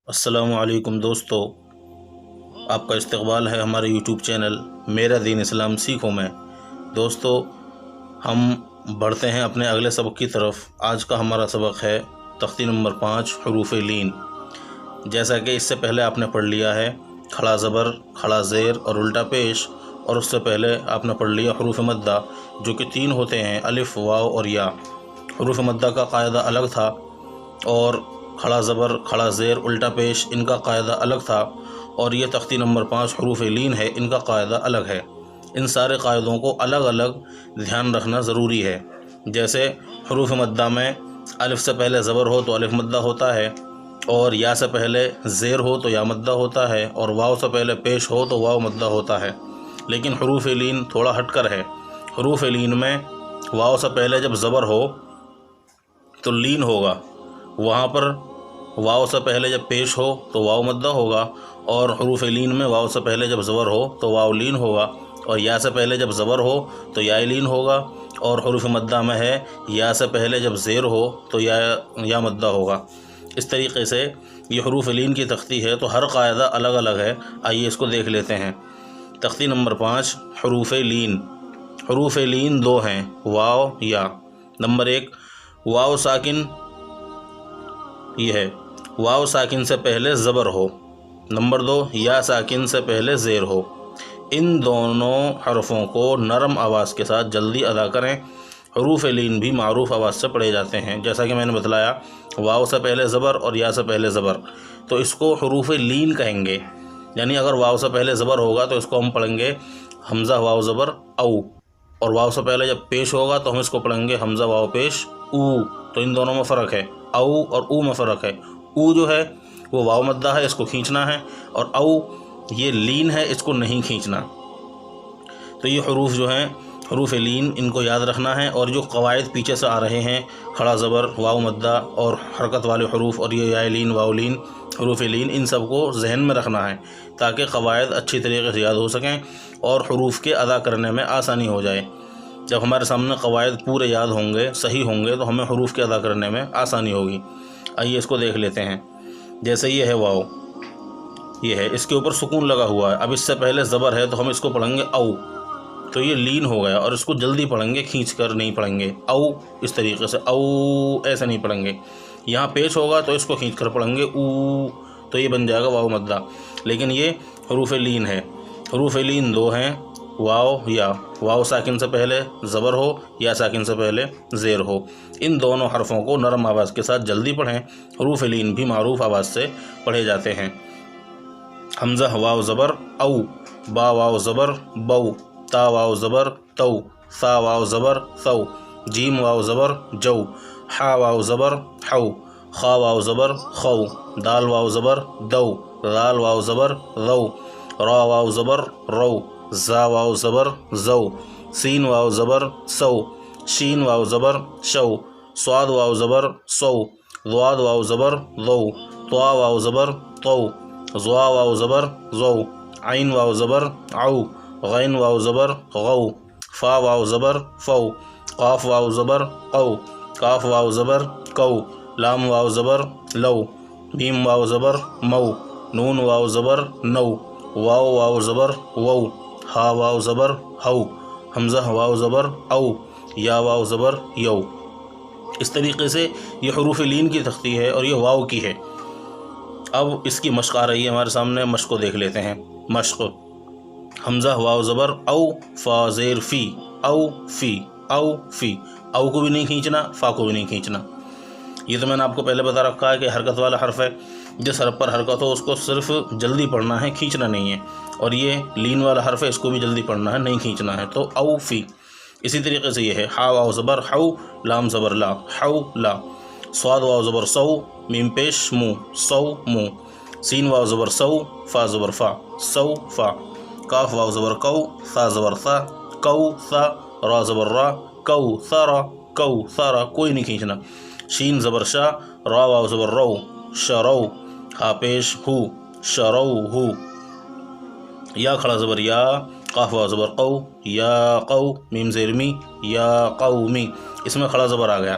السلام علیکم دوستو، آپ کا استقبال ہے ہمارے یوٹیوب چینل میرا دین اسلام سیکھوں میں۔ دوستو، ہم بڑھتے ہیں اپنے اگلے سبق کی طرف۔ آج کا ہمارا سبق ہے تختی نمبر 5 حروف لین۔ جیسا کہ اس سے پہلے آپ نے پڑھ لیا ہے کھڑا زبر، کھڑا زیر اور الٹا پیش، اور اس سے پہلے آپ نے پڑھ لیا حروف مدہ جو کہ 3 ہوتے ہیں، الف، واو اور یا۔ حروف مدہ کا قاعدہ الگ تھا اور کھڑا زبر، کھڑا زیر، الٹا پیش ان کا قاعدہ الگ تھا، اور یہ تختی نمبر 5 حروف لین ہے، ان کا قاعدہ الگ ہے۔ ان سارے قاعدوں کو الگ الگ دھیان رکھنا ضروری ہے۔ جیسے حروف مدہ میں الف سے پہلے زبر ہو تو الف مدہ ہوتا ہے، اور یا سے پہلے زیر ہو تو یا مدہ ہوتا ہے، اور واو سے پہلے پیش ہو تو واو مدہ ہوتا ہے۔ لیکن حروف لین تھوڑا ہٹ کر ہے۔ حروف لین میں واو سے پہلے جب زبر ہو تو لین ہوگا، وہاں پر واو سے پہلے جب پیش ہو تو واو مدہ ہوگا، اور حروف لین میں واو سے پہلے جب زبر ہو تو واو لین ہوگا، اور یا سے پہلے جب زبر ہو تو یا لین ہوگا، اور حروف مدہ میں ہے یا سے پہلے جب زیر ہو تو یا مدہ ہوگا۔ اس طریقے سے یہ حروف لین کی تختی ہے، تو ہر قاعدہ الگ الگ ہے۔ آئیے اس کو دیکھ لیتے ہیں۔ تختی نمبر 5 حروف لین۔ حروف لین 2 ہیں، واو، یا۔ نمبر 1 واو ساکن، یہ ہے واو ساکن سے پہلے زبر ہو۔ نمبر 2 یا ساکن سے پہلے زیر ہو۔ ان دونوں حرفوں کو نرم آواز کے ساتھ جلدی ادا کریں۔ حروف لین بھی معروف آواز سے پڑھے جاتے ہیں، جیسا کہ میں نے بتلایا واو سے پہلے زبر اور یا سے پہلے زبر، تو اس کو حروف لین کہیں گے۔ یعنی اگر واو سے پہلے زبر ہوگا تو اس کو ہم پڑھیں گے حمزہ واو زبر او، اور واو سے پہلے جب پیش ہوگا تو ہم اس کو پڑھیں گے حمزہ واو پیش او۔ تو ان دونوں میں فرق ہے، او اور او میں فرق ہے۔ او جو ہے وہ واو مدہ ہے، اس کو کھینچنا ہے، اور او یہ لین ہے، اس کو نہیں کھینچنا۔ تو یہ حروف جو ہیں حروف لین، ان کو یاد رکھنا ہے، اور جو قواعد پیچھے سے آ رہے ہیں کھڑا زبر، واو مدہ اور حرکت والے حروف، اور یہ یا لین، واو لین، حروف لین، ان سب کو ذہن میں رکھنا ہے تاکہ قواعد اچھی طریقے سے یاد ہو سکیں اور حروف کے ادا کرنے میں آسانی ہو جائے۔ جب ہمارے سامنے قواعد پورے یاد ہوں گے، صحیح ہوں گے، تو ہمیں حروف کے ادا کرنے میں آسانی ہوگی۔ آئیے اس کو دیکھ لیتے ہیں۔ جیسے یہ ہے واو، یہ ہے، اس کے اوپر سکون لگا ہوا ہے۔ اب اس سے پہلے زبر ہے تو ہم اس کو پڑھیں گے او، تو یہ لین ہو گیا، اور اس کو جلدی پڑھیں گے، کھینچ کر نہیں پڑھیں گے۔ او اس طریقے سے، او ایسے نہیں پڑھیں گے۔ یہاں پیش ہوگا تو اس کو کھینچ کر پڑھیں گے او، تو یہ بن جائے گا واو مدہ۔ لیکن یہ حروف لین ہے۔ حروف لین 2 ہیں، واو، یا۔ واو ساکن سے پہلے زبر ہو، یا ساکن سے پہلے زیر ہو۔ ان دونوں حرفوں کو نرم آواز کے ساتھ جلدی پڑھیں۔ حروف لین بھی معروف آواز سے پڑھے جاتے ہیں۔ حمزہ واو زبر او، با واو زبر بو، تا واو زبر تو، ثا واو زبر ثو، جیم واو زبر جو، حا واو زبر حو، خا واو زبر خو، دال واو زبر دو، ذال واو زبر ذو، را واو زبر رو، زا واو زبر زو، سین واو زبر سو، شین واو زبر شو، صاد واو زبر سو، ضاد واو زبر ذو، طوا واو زبر طو، ضوا واو زبر ذو، عین واو زبر عو، غین واو زبر غو، فا واو زبر فو، قاف واو زبر قو، کاف واو زبر کو، لام واو زبر لو، میم واو زبر مو، نون واو زبر نو، واو واو زبر وو، ہا واو زبر ہو، حمزہ واو زبر او، یا واو زبر یو۔ اس طریقے سے یہ حروف لین کی تختی ہے، اور یہ واو کی ہے۔ اب اس کی مشق آ رہی ہے ہمارے سامنے، مشق کو دیکھ لیتے ہیں۔ مشق: حمزہ واو زبر او، فا زیر فی، او فی، او فی۔ او کو بھی نہیں کھینچنا، فا کو بھی نہیں کھینچنا۔ یہ تو میں نے آپ کو پہلے بتا رکھا ہے کہ حرکت والا حرف ہے، جس حرف پر حرکت ہو اس کو صرف جلدی پڑھنا ہے، کھینچنا نہیں ہے، اور یہ لین والا حرف ہے، اس کو بھی جلدی پڑھنا ہے، نہیں کھینچنا ہے۔ تو او فی۔ اسی طریقے سے یہ ہے ہا واو زبر حو، لام زبر لا، حو لا، صاد واو زبر سو، میم پیش مو، سو مو، سین واو زبر سو، فا زبر فا، سو فا، کاف واو زبر کو، ثا زبر ثا، کو ثا، را زبر را، کو ثا را، کو ثا را، کوئی نہیں کھینچنا۔ شین زبر شا، را واو زبر رو، شرو، ہا پیش ہو، شرو ہو، یا کھڑا زبر یا، قاف واو زبر قو، یا قو، میم زیر می، یا قومی۔ اس میں کھڑا زبر آ گیا۔